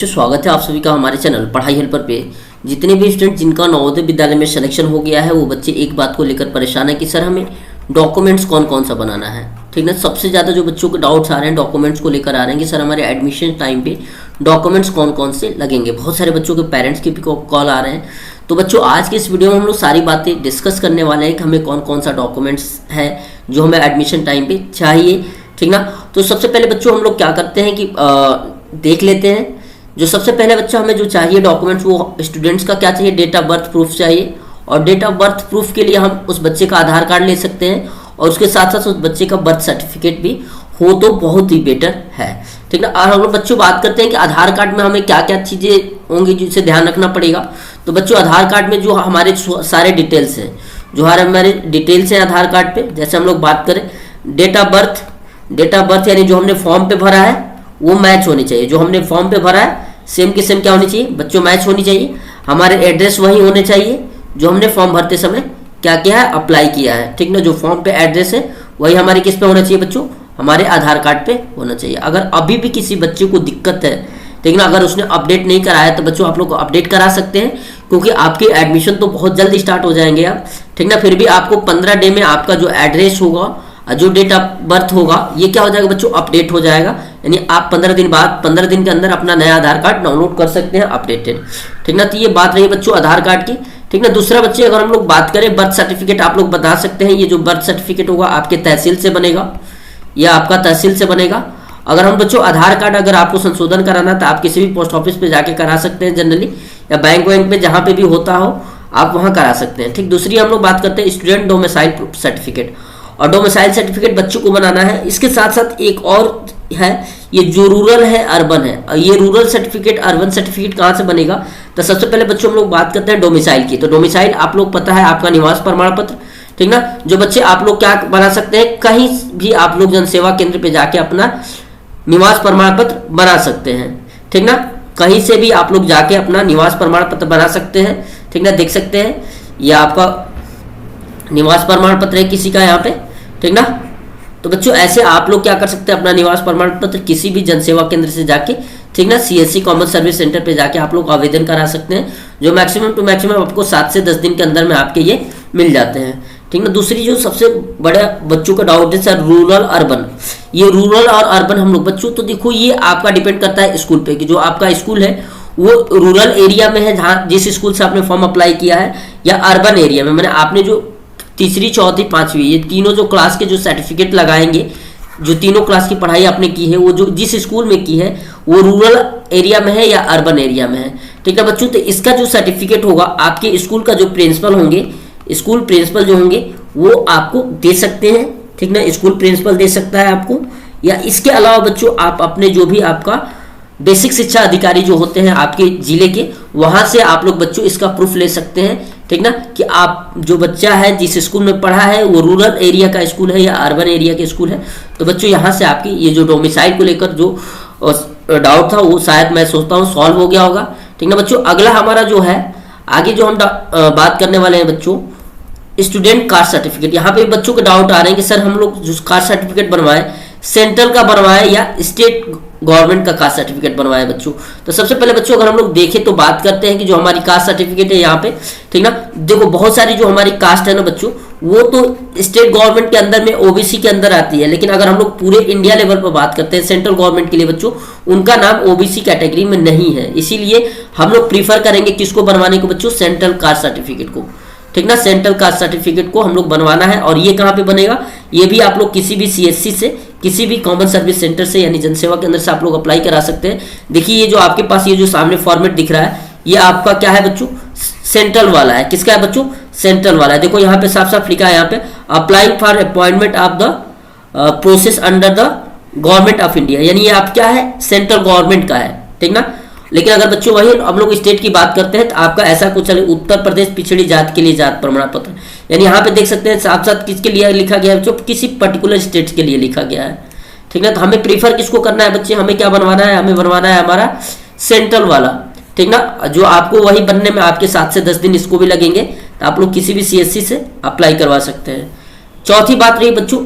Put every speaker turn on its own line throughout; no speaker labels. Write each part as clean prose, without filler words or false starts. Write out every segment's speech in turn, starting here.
स्वागत है आप सभी का हमारे चैनल पढ़ाई हेल्पर पे। जितने भी स्टूडेंट जिनका नवोदय विद्यालय में सिलेक्शन हो गया है वो बच्चे एक बात को लेकर परेशान है कि सर हमें डॉक्यूमेंट्स कौन कौन सा बनाना है। ठीक ना, सबसे ज़्यादा जो बच्चों के डाउट्स आ रहे हैं डॉक्यूमेंट्स को लेकर आ रहे हैं कि सर हमारे एडमिशन टाइम पे डॉक्यूमेंट्स कौन कौन से लगेंगे। बहुत सारे बच्चों के पेरेंट्स के भी कॉल आ रहे हैं। तो बच्चों आज के इस वीडियो में हम लोग सारी बातें डिस्कस करने वाले हैं कि हमें कौन कौन सा डॉक्यूमेंट्स है जो हमें एडमिशन टाइम पे चाहिए। ठीक ना, तो सबसे पहले बच्चों हम लोग क्या करते हैं कि देख लेते हैं। जो सबसे पहले बच्चा हमें जो चाहिए डॉक्यूमेंट्स वो स्टूडेंट्स का क्या चाहिए, डेट ऑफ बर्थ प्रूफ चाहिए। और डेट ऑफ बर्थ प्रूफ के लिए हम उस बच्चे का आधार कार्ड ले सकते हैं और उसके साथ साथ उस बच्चे का बर्थ सर्टिफिकेट भी हो तो बहुत ही बेटर है। ठीक ना, और हम लोग बच्चों बात करते हैं कि आधार कार्ड में हमें क्या क्या चीज़ें होंगी जिसे ध्यान रखना पड़ेगा। तो बच्चों आधार कार्ड में जो हमारे सारे डिटेल्स हैं, जो हमारे डिटेल्स हैं आधार कार्ड पे, जैसे हम लोग बात करें डेट ऑफ बर्थ यानी जो हमने फॉर्म पे भरा है वो मैच होनी चाहिए। जो हमने फॉर्म पे भरा है सेम की सेम क्या होनी चाहिए बच्चों, मैच होनी चाहिए। हमारे एड्रेस वही होने चाहिए जो हमने फॉर्म भरते समय क्या किया है, अप्लाई किया है। ठीक ना, जो फॉर्म पे एड्रेस है वही हमारे किस पे होना चाहिए बच्चों, हमारे आधार कार्ड पे होना चाहिए। अगर अभी भी किसी बच्चे को दिक्कत है, ठीक ना, अगर उसने अपडेट नहीं कराया तो बच्चों आप लोग अपडेट करा सकते हैं क्योंकि आपके एडमिशन तो बहुत जल्दी स्टार्ट हो जाएंगे आप। ठीक ना, फिर भी आपको 15 डे में आपका जो एड्रेस होगा, जो डेट ऑफ बर्थ होगा, ये क्या हो जाएगा बच्चों, अपडेट हो जाएगा। यानी आप 15 दिन बाद 15 दिन के अंदर अपना नया आधार कार्ड डाउनलोड कर सकते हैं अपडेटेड। ठीक ना, तो ये बात रही बच्चों आधार कार्ड की। ठीक ना, दूसरा बच्चे अगर हम लोग बात करें बर्थ सर्टिफिकेट, आप लोग बता सकते हैं ये जो बर्थ सर्टिफिकेट होगा आपके तहसील से बनेगा या आपका तहसील से बनेगा। अगर हम बच्चों आधार कार्ड अगर आपको संशोधन कराना तो आप किसी भी पोस्ट ऑफिस पे जाके करा सकते हैं जनरली, या बैंक में जहाँ पे भी होता हो आप वहाँ करा सकते हैं। ठीक, दूसरी हम लोग बात करते हैं स्टूडेंट डोमिसाइल सर्टिफिकेट। और डोमिसाइल सर्टिफिकेट बच्चों को बनाना है। इसके साथ साथ एक और है, ये जो रूरल है अर्बन है, ये रूरल सर्टिफिकेट अर्बन सर्टिफिकेट कहाँ से बनेगा। तो सबसे पहले बच्चों हम लोग बात करते हैं डोमिसाइल की। तो डोमिसाइल आप लोग पता है आपका निवास प्रमाण पत्र। ठीक ना, जो बच्चे आप लोग क्या बना सकते हैं, कहीं भी आप लोग जनसेवा केंद्र पे जाके अपना निवास प्रमाण पत्र बना सकते हैं। ठीक ना, कहीं से भी आप लोग जाके अपना निवास प्रमाण पत्र बना सकते हैं। ठीक ना, देख सकते हैं ये आपका निवास प्रमाण पत्र है किसी का यहाँ पे। ठीक ना, तो बच्चों ऐसे आप लोग क्या कर सकते हैं, अपना निवास प्रमाण पत्र किसी भी जनसेवा केंद्र से जाके, ठीक ना, सीएससी कॉमन सर्विस सेंटर पे जाके आप लोग आवेदन करा सकते हैं, जो मैक्सिमम टू मैक्सिमम आपको 7 से 10 दिन के अंदर में आपके ये मिल जाते हैं। ठीक ना, दूसरी जो सबसे बड़ा बच्चों का डाउट है सर रूरल अर्बन, ये रूरल और अर्बन हम लोग बच्चों तो देखो ये आपका डिपेंड करता है स्कूल पे कि जो आपका स्कूल है वो रूरल एरिया में है जहाँ जिस स्कूल से आपने फॉर्म अप्लाई किया है, या अर्बन एरिया में, मैंने आपने जो तीसरी चौथी पांचवी ये तीनों जो क्लास के जो सर्टिफिकेट लगाएंगे, जो तीनों क्लास की पढ़ाई आपने की है वो जो जिस स्कूल में की है वो रूरल एरिया में है या अर्बन एरिया में है। ठीक है बच्चों, तो इसका जो सर्टिफिकेट होगा आपके स्कूल का जो प्रिंसिपल होंगे, स्कूल प्रिंसिपल जो होंगे वो आपको दे सकते हैं। ठीक ना, स्कूल प्रिंसिपल दे सकता है आपको, या इसके अलावा बच्चों आप अपने जो भी आपका बेसिक शिक्षा अधिकारी जो होते हैं आपके जिले के, वहां से आप लोग बच्चों इसका प्रूफ ले सकते हैं। ठीक ना, कि आप जो बच्चा है जिस स्कूल में पढ़ा है वो रूरल एरिया का स्कूल है या अर्बन एरिया का स्कूल है। तो बच्चों यहाँ से आपकी ये जो डोमिसाइल को लेकर जो डाउट था वो शायद मैं सोचता हूँ सॉल्व हो गया होगा। ठीक ना बच्चों, अगला हमारा जो है आगे जो हम बात करने वाले हैं बच्चों स्टूडेंट कास्ट सर्टिफिकेट। यहाँ पे बच्चों के डाउट आ रहे हैं कि सर हम लोग जो कास्ट सर्टिफिकेट बनवाएं सेंट्रल का बनवाएं या स्टेट गवर्नमेंट का कास्ट सर्टिफिकेट बनवाएं बच्चों। तो सबसे पहले बच्चों अगर हम लोग देखें तो बात करते हैं कि जो हमारी कास्ट सर्टिफिकेट है यहाँ पे, ठीक ना, देखो बहुत सारी जो हमारी कास्ट है ना बच्चों वो तो स्टेट गवर्नमेंट के अंदर में ओबीसी के अंदर आती है, लेकिन अगर हम लोग पूरे इंडिया लेवल पर बात करते हैं सेंट्रल गवर्नमेंट के लिए बच्चों उनका नाम ओबीसी कैटेगरी में नहीं है। इसीलिए हम लोग प्रीफर करेंगे किसको बनवाने को बच्चों, सेंट्रल कास्ट सर्टिफिकेट को। ठीक ना, सेंट्रल कास्ट सर्टिफिकेट को हम लोग बनवाना है। और ये कहाँ पे बनेगा, ये भी आप लोग किसी भी सीएससी से, किसी भी कॉमन सर्विस सेंटर से यानी जनसेवा के अंदर से आप लोग अप्लाई करा सकते हैं। देखिए ये जो आपके पास ये जो सामने फॉर्मेट दिख रहा है ये आपका क्या है बच्चों, सेंट्रल वाला है। किसका है बच्चों, सेंट्रल वाला है। देखो यहाँ पे साफ साफ लिखा है यहाँ पे applying for appointment of the process under the government of India, यानी ये आप क्या है, सेंट्रल गवर्नमेंट का है। ठीक ना, लेकिन अगर बच्चों वही हम लोग स्टेट की बात करते हैं तो आपका ऐसा कुछ उत्तर प्रदेश पिछड़ी जात के लिए जात प्रमाण पत्र, यानी यहाँ पे देख सकते हैं साथ साथ किसके लिए लिखा गया है बच्चों, किसी पर्टिकुलर स्टेट के लिए लिखा गया है। ठीक ना, तो हमें प्रीफर किसको करना है बच्चे, हमें क्या बनवाना है, हमें बनवाना है हमारा सेंट्रल वाला। ठीक ना, जो आपको वही बनने में आपके 7 से 10 दिन इसको भी लगेंगे, तो आप लोग किसी भी सीएससी से अप्लाई करवा सकते हैं। चौथी बात रही बच्चों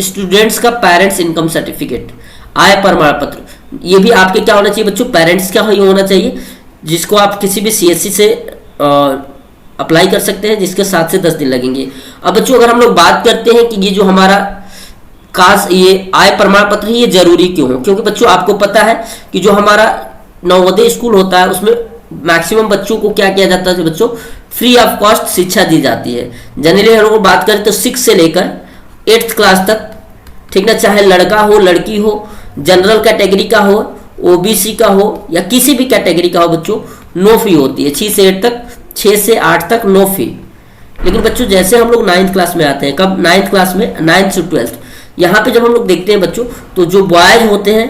स्टूडेंट्स का पेरेंट्स इनकम सर्टिफिकेट, आय प्रमाण पत्र। ये भी आपके क्या होना चाहिए बच्चों, पेरेंट्स क्या होना चाहिए, जिसको आप किसी भी सीएससी से अप्लाई कर सकते हैं, जिसके 7 से 10 दिन लगेंगे। अब बच्चों अगर हम लोग बात करते हैं कि ये जो हमारा कास्ट, ये आय प्रमाण पत्र है, ये जरूरी क्यों है, क्योंकि बच्चों आपको पता है कि जो हमारा नवोदय स्कूल होता है उसमें मैक्सिमम बच्चों को क्या किया जाता है बच्चों, फ्री ऑफ कॉस्ट शिक्षा दी जाती है। जनरली हम लोग बात करें तो 6 से लेकर 8th क्लास तक, ठीक ना, चाहे लड़का हो लड़की हो, जनरल कैटेगरी का हो, ओबीसी का हो या किसी भी कैटेगरी का हो बच्चों, नो फी होती है। 6 से 8 तक, 6 से 8 तक नो फी। लेकिन बच्चों जैसे हम लोग 9th क्लास में आते हैं, कब 9th क्लास में, 9th से 12th, यहाँ पे जब हम लोग देखते हैं बच्चों, तो जो बॉयज होते हैं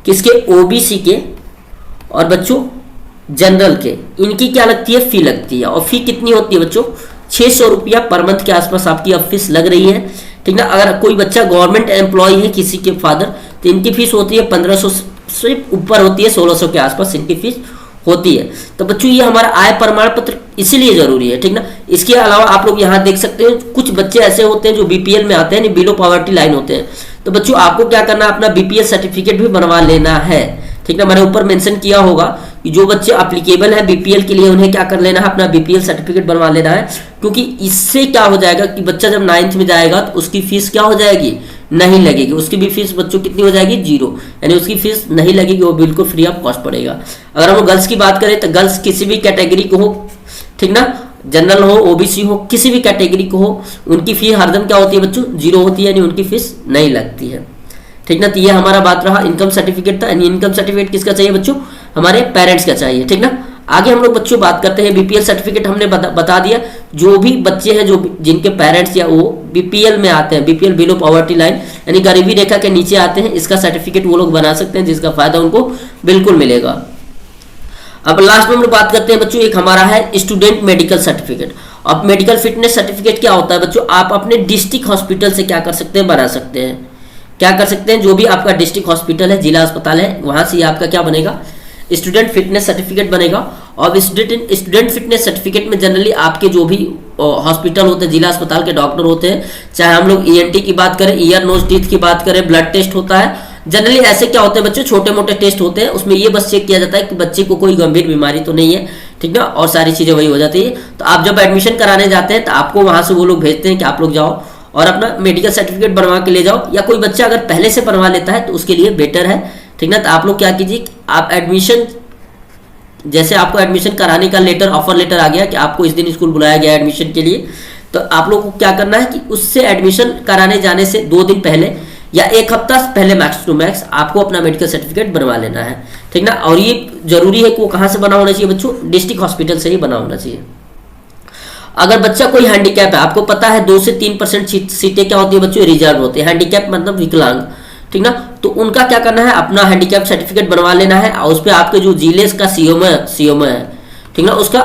किसके, ओबीसी के, और बच्चों जनरल के, इनकी क्या लगती है, फी लगती है। और फी कितनी होती है बच्चों, 600 रुपया पर मंथ के आसपास आपकी अब फीस लग रही है, ठीक ना। अगर कोई बच्चा गवर्नमेंट एम्प्लॉय है किसी के फादर, तो इनकी फीस होती है 1500 से ऊपर होती है, 1600 के आसपास इनकी फीस होती है। तो बच्चों ये हमारा आय प्रमाण पत्र इसीलिए जरूरी है, ठीक ना। इसके अलावा आप लोग यहाँ देख सकते हैं कुछ बच्चे ऐसे होते हैं जो बीपीएल में आते हैं, बिलो पॉवर्टी लाइन होते हैं। तो बच्चों आपको क्या करना है, अपना बीपीएल सर्टिफिकेट भी बनवा लेना है, ठीक ना। मैंने ऊपर मेंशन किया होगा कि जो बच्चे एप्लीकेबल है बीपीएल के लिए, उन्हें क्या कर लेना है, अपना बीपीएल सर्टिफिकेट बनवा लेना है। क्योंकि इससे क्या हो जाएगा कि बच्चा जब 9th में जाएगा तो उसकी फीस क्या हो जाएगी, नहीं लगेगी। उसकी भी फीस बच्चों कितनी हो जाएगी, 0, यानी उसकी फीस नहीं लगेगी, वो बिल्कुल फ्री ऑफ कॉस्ट पड़ेगा। अगर हम गर्ल्स की बात करें तो गर्ल्स किसी भी कैटेगरी को हो, ठीक ना, जनरल हो, ओबीसी हो, किसी भी कैटेगरी को हो, उनकी फी हरदम क्या होती है बच्चों, 0 होती है, यानी उनकी फीस नहीं लगती है, ठीक ना। तो ये हमारा बात रहा इनकम सर्टिफिकेट था। इनकम सर्टिफिकेट किसका चाहिए बच्चों, हमारे पेरेंट्स का चाहिए, ठीक ना। आगे हम लोग बच्चों बात करते हैं, बीपीएल सर्टिफिकेट हमने बता दिया। जो भी बच्चे हैं जो जिनके पेरेंट्स या वो बीपीएल में आते हैं, बीपीएल बिलो पॉवर्टी लाइन यानी गरीबी रेखा के नीचे आते हैं, इसका सर्टिफिकेट वो लोग बना सकते हैं, जिसका फायदा उनको बिल्कुल मिलेगा। अब लास्ट में हम लोग बात करते हैं बच्चों, एक हमारा है स्टूडेंट मेडिकल सर्टिफिकेट। अब मेडिकल फिटनेस सर्टिफिकेट क्या होता है बच्चों, आप अपने डिस्ट्रिक्ट हॉस्पिटल से क्या कर सकते हैं, बना सकते हैं। क्या कर सकते हैं, जो भी आपका डिस्ट्रिक्ट हॉस्पिटल है, जिला अस्पताल है, वहां से आपका क्या बनेगा, स्टूडेंट फिटनेस सर्टिफिकेट बनेगा। और स्टूडेंट फिटनेस सर्टिफिकेट में जनरली आपके जो भी हॉस्पिटल होते हैं, जिला अस्पताल के डॉक्टर होते हैं, चाहे हम लोग ईएनटी की बात करें, ईयर नोज टीथ की बात करें, ब्लड टेस्ट होता है। जनरली ऐसे क्या होते हैं बच्चे, छोटे मोटे टेस्ट होते हैं, उसमें ये बस चेक किया जाता है कि बच्चे को कोई गंभीर बीमारी तो नहीं है, ठीक ना, और सारी चीजें वही हो जाती है। तो आप जब एडमिशन कराने जाते हैं तो आपको वहां से वो लोग भेजते हैं कि आप लोग जाओ और अपना मेडिकल सर्टिफिकेट बनवा के ले जाओ, या कोई बच्चा अगर पहले से बनवा लेता है तो उसके लिए बेटर है, ठीक ना। तो आप लोग क्या कीजिए, आप एडमिशन, जैसे आपको एडमिशन कराने का लेटर, ऑफर लेटर आ गया कि आपको इस दिन स्कूल बुलाया गया एडमिशन के लिए, तो आप लोग को क्या करना है कि उससे एडमिशन कराने जाने से 2 दिन पहले या 1 हफ्ता पहले मैक्स टू मैक्स आपको अपना मेडिकल सर्टिफिकेट बनवा लेना है, ठीक ना। और ये जरूरी है कि वो कहाँ से बना होना चाहिए बच्चों, डिस्ट्रिक्ट हॉस्पिटल से ही बना होना चाहिए। अगर बच्चा कोई हैंडीकैप है, आपको पता है 2 से 3% सीटें क्या होती है बच्चों, रिजर्व होती है। हैंडीकैप मतलब विकलांग, ठीक ना। तो उनका क्या करना है, अपना हैंडीकैप सर्टिफिकेट बनवा लेना है, और उस पर आपके जो जिले का सीएमओ है, ठीक ना, उसका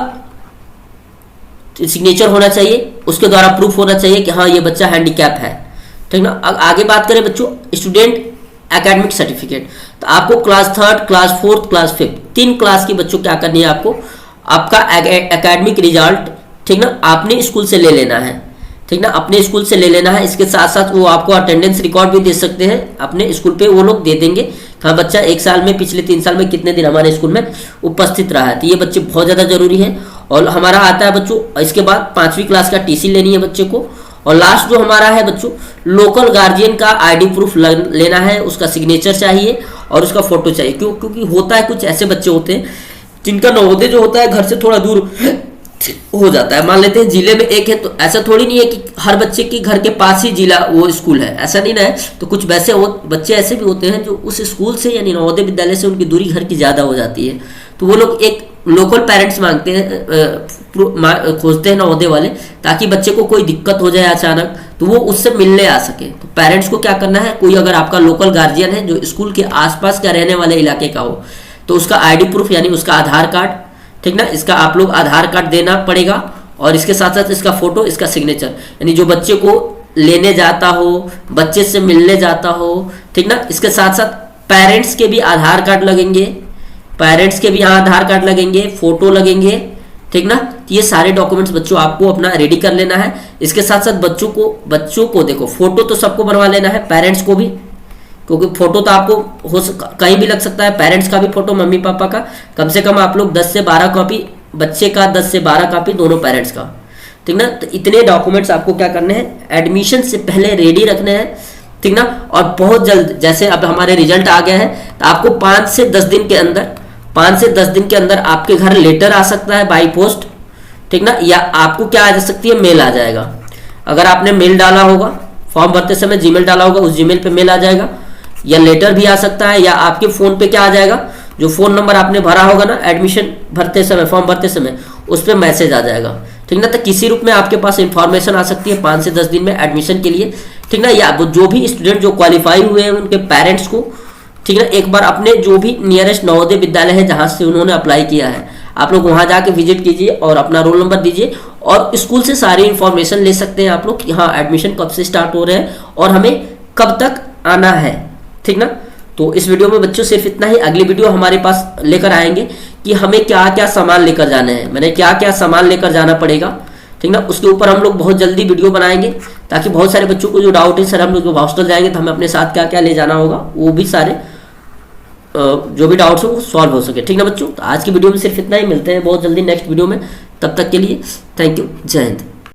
सिग्नेचर होना चाहिए, उसके द्वारा प्रूफ होना चाहिए कि हाँ ये बच्चा हैंडीकैप है, ठीक ना। आगे बात करें बच्चों, स्टूडेंट एकेडमिक सर्टिफिकेट, तो आपको क्लास 3, क्लास 4, क्लास 5, 3 क्लास की बच्चों क्या करनी है, आपको आपका एकेडमिक रिजल्ट, ठीक ना, अपने स्कूल से ले लेना है, ठीक ना, अपने स्कूल से ले लेना है। इसके साथ साथ वो आपको अटेंडेंस रिकॉर्ड भी दे सकते हैं, अपने स्कूल पे वो लोग दे देंगे, हाँ बच्चा 1 साल में, पिछले 3 साल में कितने दिन हमारे स्कूल में उपस्थित रहा है। तो ये बच्चे बहुत ज़्यादा जरूरी है। और हमारा आता है बच्चों, इसके बाद 5वीं क्लास का टीसी लेनी है बच्चे को। और लास्ट जो हमारा है बच्चों, लोकल गार्जियन का आईडी प्रूफ लेना है, उसका सिग्नेचर चाहिए और उसका फोटो चाहिए। क्योंकि होता है कुछ ऐसे बच्चे होते हैं जिनका नवोदय जो होता है घर से थोड़ा दूर हो जाता है। मान लेते हैं जिले में एक है, तो ऐसा थोड़ी नहीं है कि हर बच्चे के घर के पास ही जिला वो स्कूल है, ऐसा नहीं ना है। तो कुछ वैसे बच्चे ऐसे भी होते हैं जो उस स्कूल से यानी नवोदय विद्यालय से उनकी दूरी घर की ज़्यादा हो जाती है, तो वो लोग एक लोकल पेरेंट्स मांगते हैं, खोजते हैं नवोदय वाले, ताकि बच्चे को कोई दिक्कत हो जाए अचानक तो वो उससे मिलने आ सके। तो पेरेंट्स को क्या करना है, कोई अगर आपका लोकल गार्जियन है जो स्कूल के आसपास का रहने वाले इलाके का हो, तो उसका आईडी प्रूफ यानी उसका आधार कार्ड, ठीक ना, इसका आप लोग आधार कार्ड देना पड़ेगा। और इसके साथ साथ इसका फोटो, इसका सिग्नेचर, यानी जो बच्चे को लेने जाता हो, बच्चे से मिलने जाता हो, ठीक ना। इसके साथ साथ पेरेंट्स के भी आधार कार्ड लगेंगे, पेरेंट्स के भी यहाँ आधार कार्ड लगेंगे, फोटो लगेंगे, ठीक ना। ये सारे डॉक्यूमेंट्स बच्चों आपको अपना रेडी कर लेना है। इसके साथ साथ बच्चों को देखो, फोटो तो सबको बनवा लेना है, पेरेंट्स को भी, क्योंकि फोटो तो आपको कहीं भी लग सकता है, पेरेंट्स का भी फोटो, मम्मी पापा का, कम से कम आप लोग 10 से 12 कॉपी, बच्चे का 10 से 12 कॉपी, दोनों पेरेंट्स का, ठीक ना। तो इतने डॉक्यूमेंट्स आपको क्या करने हैं, एडमिशन से पहले रेडी रखने हैं, ठीक ना। और बहुत जल्द, जैसे अब हमारे रिजल्ट आ गया है, तो आपको 5 से 10 दिन के अंदर, 5 से 10 दिन के अंदर आपके घर लेटर आ सकता है बाई पोस्ट, ठीक ना, या आपको क्या आ जा सकती है, मेल आ जाएगा। अगर आपने मेल डाला होगा, फॉर्म भरते समय जीमेल डाला होगा, उस जीमेल पे मेल आ जाएगा, या लेटर भी आ सकता है, या आपके फोन पे क्या आ जाएगा, जो फोन नंबर आपने भरा होगा ना एडमिशन भरते समय, फॉर्म भरते समय, उस पर मैसेज आ जाएगा, ठीक ना। तो किसी रूप में आपके पास इंफॉर्मेशन आ सकती है 5 से 10 दिन में एडमिशन के लिए, ठीक ना। या जो भी स्टूडेंट जो क्वालिफाई हुए हैं उनके पेरेंट्स को, ठीक ना, एक बार अपने जो भी नियरेस्ट नवोदय विद्यालय है जहां से उन्होंने अप्लाई किया है, आप लोग वहां जाके विजिट कीजिए और अपना रोल नंबर दीजिए, और स्कूल से सारी इंफॉर्मेशन ले सकते हैं आप लोग कि हाँ एडमिशन कब से स्टार्ट हो रहे हैं और हमें कब तक आना है, ठीक ना। तो इस वीडियो में बच्चों सिर्फ इतना ही। अगली वीडियो हमारे पास लेकर आएंगे कि हमें क्या क्या सामान लेकर जाने हैं, मैंने क्या क्या सामान लेकर जाना पड़ेगा, ठीक ना। उसके ऊपर हम लोग बहुत जल्दी वीडियो बनाएंगे, ताकि बहुत सारे बच्चों को जो डाउट है, सर हम लोग जब हॉस्टल जाएंगे तो हमें अपने साथ क्या क्या ले जाना होगा, वो भी सारे जो भी डाउट्स हो वो सॉल्व हो सके, ठीक ना बच्चों। तो आज की वीडियो में सिर्फ इतना ही, मिलते हैं बहुत जल्दी नेक्स्ट वीडियो में, तब तक के लिए थैंक यू, जय हिंद।